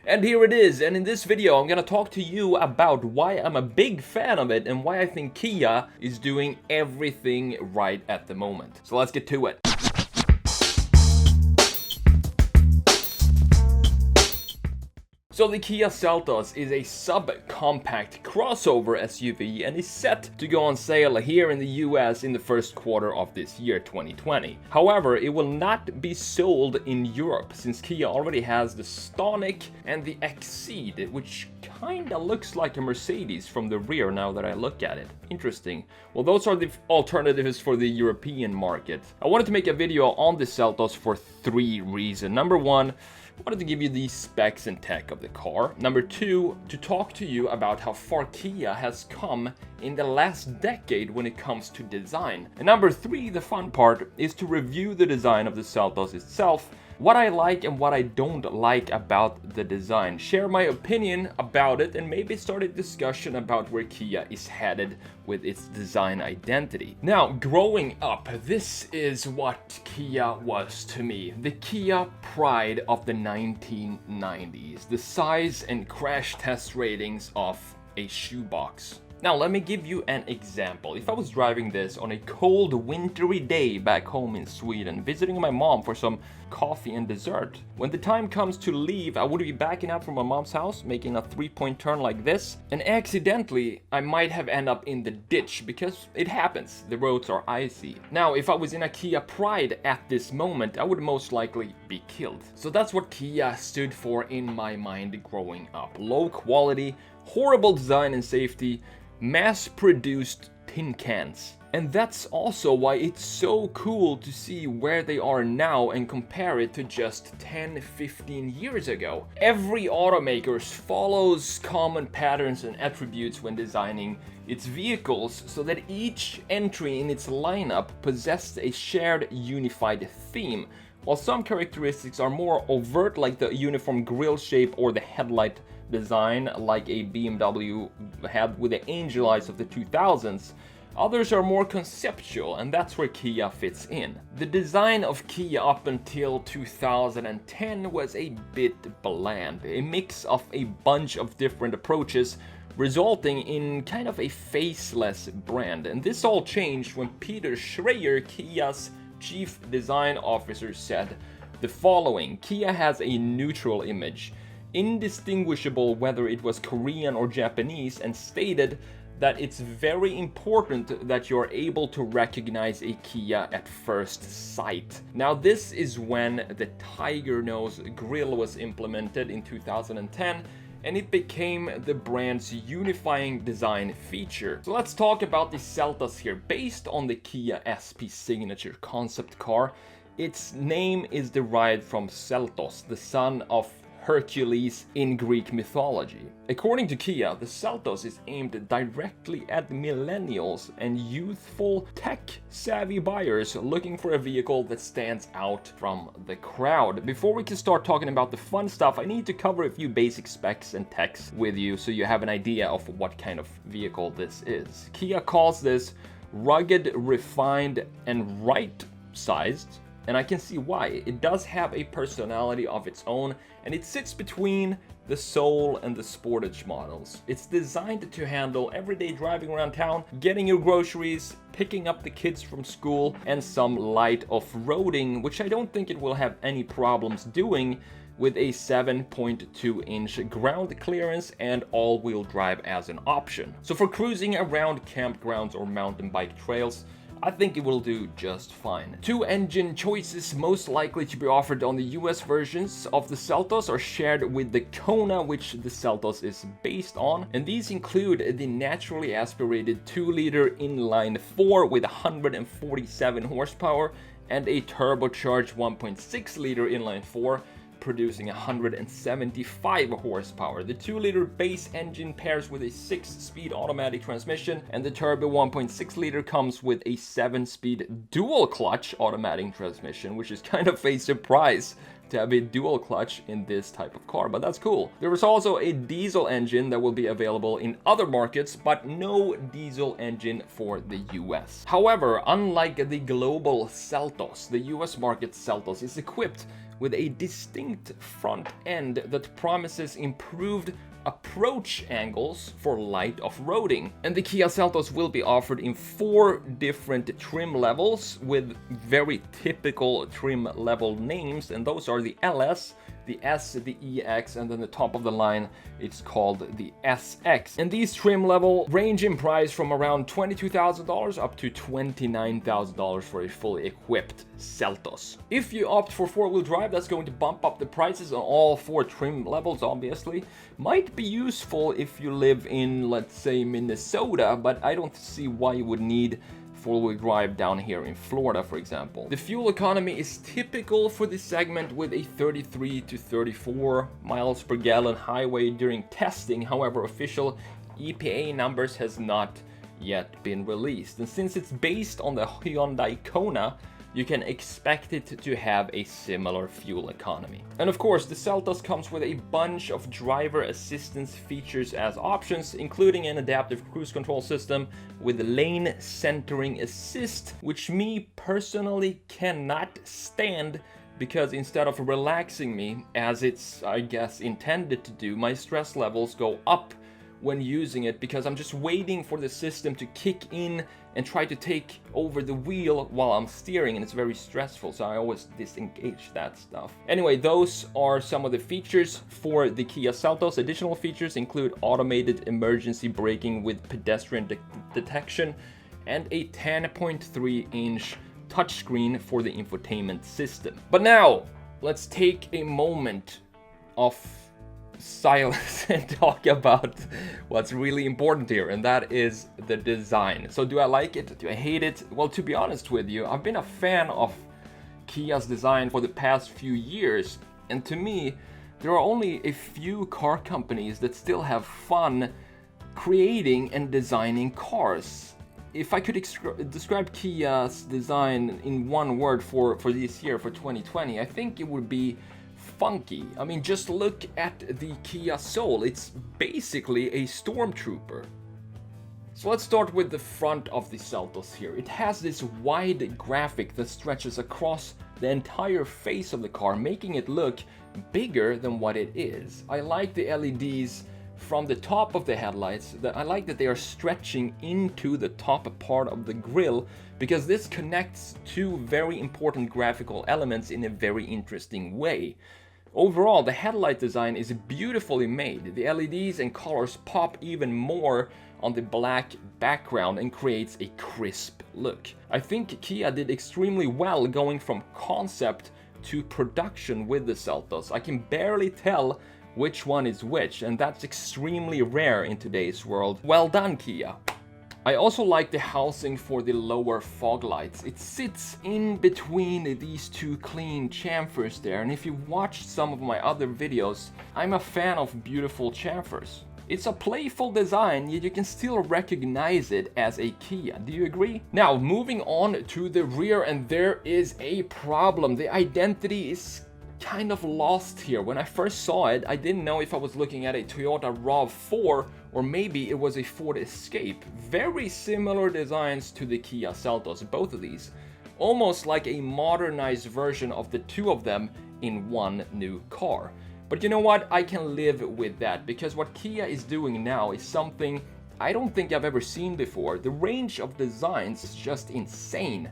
And here it is, and in this video I'm gonna talk to you about why I'm a big fan of it and why I think Kia is doing everything right at the moment. So let's get to it. So the Kia Seltos is a sub-compact crossover SUV and is set to go on sale here in the US in the first quarter of this year, 2020. However, it will not be sold in Europe since Kia already has the Stonic and the Exceed, which kinda looks like a Mercedes from the rear now that I look at it. Interesting. Well, those are the alternatives for the European market. I wanted to make a video on the Seltos for 3 reasons. Number 1, I wanted to give you the specs and tech of the car. Number 2, to talk to you about how far Kia has come in the last decade when it comes to design. And number 3, the fun part, is to review the design of the Seltos itself, what I like and what I don't like about the design, share my opinion about it, and maybe start a discussion about where Kia is headed with its design identity. Now, growing up, this is what Kia was to me. The Kia pride of the 1990s. The size and crash test ratings of a shoebox. Now, let me give you an example. If I was driving this on a cold, wintry day back home in Sweden, visiting my mom for some coffee and dessert, when the time comes to leave, I would be backing up from my mom's house, making a 3-point turn like this, and accidentally, I might have ended up in the ditch because it happens. The roads are icy. Now, if I was in a Kia Pride at this moment, I would most likely be killed. So that's what Kia stood for in my mind growing up. Low quality, horrible design and safety, mass-produced tin cans. And that's also why it's so cool to see where they are now and compare it to just 10-15 years ago. Every automaker follows common patterns and attributes when designing its vehicles so that each entry in its lineup possessed a shared unified theme. While some characteristics are more overt, like the uniform grille shape or the headlight design like a BMW had with the angel eyes of the 2000s, others are more conceptual, and that's where Kia fits in. The design of Kia up until 2010 was a bit bland, a mix of a bunch of different approaches, resulting in kind of a faceless brand. And this all changed when Peter Schreier, Kia's chief design officer, said the following: Kia has a neutral image, indistinguishable whether it was Korean or Japanese, and stated that it's very important that you're able to recognize a Kia at first sight. Now, this is when the Tiger Nose grille was implemented in 2010, and it became the brand's unifying design feature. So let's talk about the Seltos here. Based on the Kia SP Signature concept car, its name is derived from Seltos, the son of Hercules in Greek mythology. According to Kia, the Seltos is aimed directly at millennials and youthful, tech-savvy buyers looking for a vehicle that stands out from the crowd. Before we can start talking about the fun stuff, I need to cover a few basic specs and techs with you so you have an idea of what kind of vehicle this is. Kia calls this rugged, refined, and right-sized. And I can see why. It does have a personality of its own, and it sits between the Soul and the Sportage models. It's designed to handle everyday driving around town, getting your groceries, picking up the kids from school, and some light off-roading, which I don't think it will have any problems doing with a 7.2-inch ground clearance and all-wheel drive as an option. So for cruising around campgrounds or mountain bike trails, I think it will do just fine. 2 engine choices most likely to be offered on the US versions of the Seltos are shared with the Kona, which the Seltos is based on. And these include the naturally aspirated 2-liter inline 4 with 147 horsepower and a turbocharged 1.6-liter inline 4 producing 175 horsepower. The 2-liter base engine pairs with a 6-speed automatic transmission, and the turbo 1.6-liter comes with a 7-speed dual clutch automatic transmission, which is kind of a surprise to have a dual clutch in this type of car, but that's cool. There is also a diesel engine that will be available in other markets, but no diesel engine for the US. However, unlike the global Seltos, the US market Seltos is equipped with a distinct front end that promises improved approach angles for light off-roading. And the Kia Seltos will be offered in 4 different trim levels with very typical trim level names, and those are the LS, the S, the EX, and then the top of the line, it's called the SX. And these trim level range in price from around $22,000 up to $29,000 for a fully equipped Seltos. If you opt for 4-wheel drive, that's going to bump up the prices on all 4 trim levels, obviously. Might be useful if you live in, let's say, Minnesota, but I don't see why you would need 4-wheel drive down here in Florida, for example. The fuel economy is typical for this segment with a 33 to 34 miles per gallon highway during testing. However, official EPA numbers has not yet been released. And since it's based on the Hyundai Kona, you can expect it to have a similar fuel economy. And of course, the Seltos comes with a bunch of driver assistance features as options, including an adaptive cruise control system with lane centering assist, which me personally cannot stand, because instead of relaxing me, as it's, I guess, intended to do, my stress levels go up when using it, because I'm just waiting for the system to kick in and try to take over the wheel while I'm steering, and it's very stressful, so I always disengage that stuff. Anyway, those are some of the features for the Kia Seltos. Additional features include automated emergency braking with pedestrian detection and a 10.3-inch touchscreen for the infotainment system. But now, let's take a moment of silence and talk about what's really important here, and that is the design. So do I like it? Do I hate it? Well, to be honest with you, I've been a fan of Kia's design for the past few years, and to me, there are only a few car companies that still have fun creating and designing cars. If I could describe Kia's design in one word for this year, for 2020, I think it would be funky. I mean, just look at the Kia Soul. It's basically a stormtrooper. So let's start with the front of the Seltos here. It has this wide graphic that stretches across the entire face of the car, making it look bigger than what it is. I like the LEDs from the top of the headlights. I like that they are stretching into the top part of the grille, because this connects 2 very important graphical elements in a very interesting way. Overall, the headlight design is beautifully made. The LEDs and colors pop even more on the black background and creates a crisp look. I think Kia did extremely well going from concept to production with the Seltos. I can barely tell which one is which, and that's extremely rare in today's world. Well done, Kia. I also like the housing for the lower fog lights. It sits in between these 2 clean chamfers there, and if you've watched some of my other videos, I'm a fan of beautiful chamfers. It's a playful design, yet you can still recognize it as a Kia. Do you agree? Now, moving on to the rear, and there is a problem. The identity is kind of lost here. When I first saw it, I didn't know if I was looking at a Toyota RAV4 or maybe it was a Ford Escape. Very similar designs to the Kia Seltos, both of these. Almost like a modernized version of the 2 of them in one new car. But you know what? I can live with that, because what Kia is doing now is something I don't think I've ever seen before. The range of designs is just insane.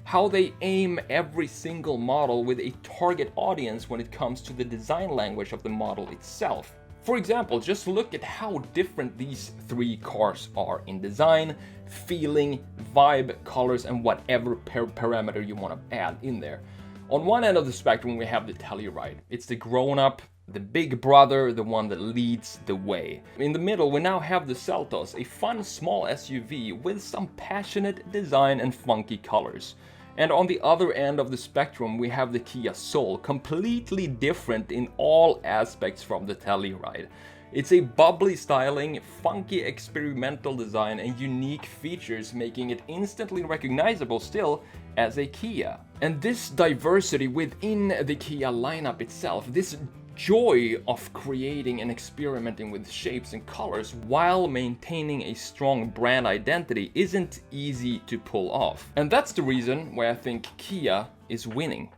How they aim every single model with a target audience when it comes to the design language of the model itself. For example, just look at how different these 3 cars are in design, feeling, vibe, colors, and whatever parameter you want to add in there. On one end of the spectrum, we have the Telluride. It's the grown-up, the big brother, the one that leads the way. In the middle, we now have the Seltos, a fun small SUV with some passionate design and funky colors. And on the other end of the spectrum, we have the Kia Soul, completely different in all aspects from the Telluride. It's a bubbly styling, funky experimental design, and unique features, making it instantly recognizable still as a Kia. And this diversity within the Kia lineup itself, this joy of creating and experimenting with shapes and colors while maintaining a strong brand identity isn't easy to pull off. And that's the reason why I think Kia is winning.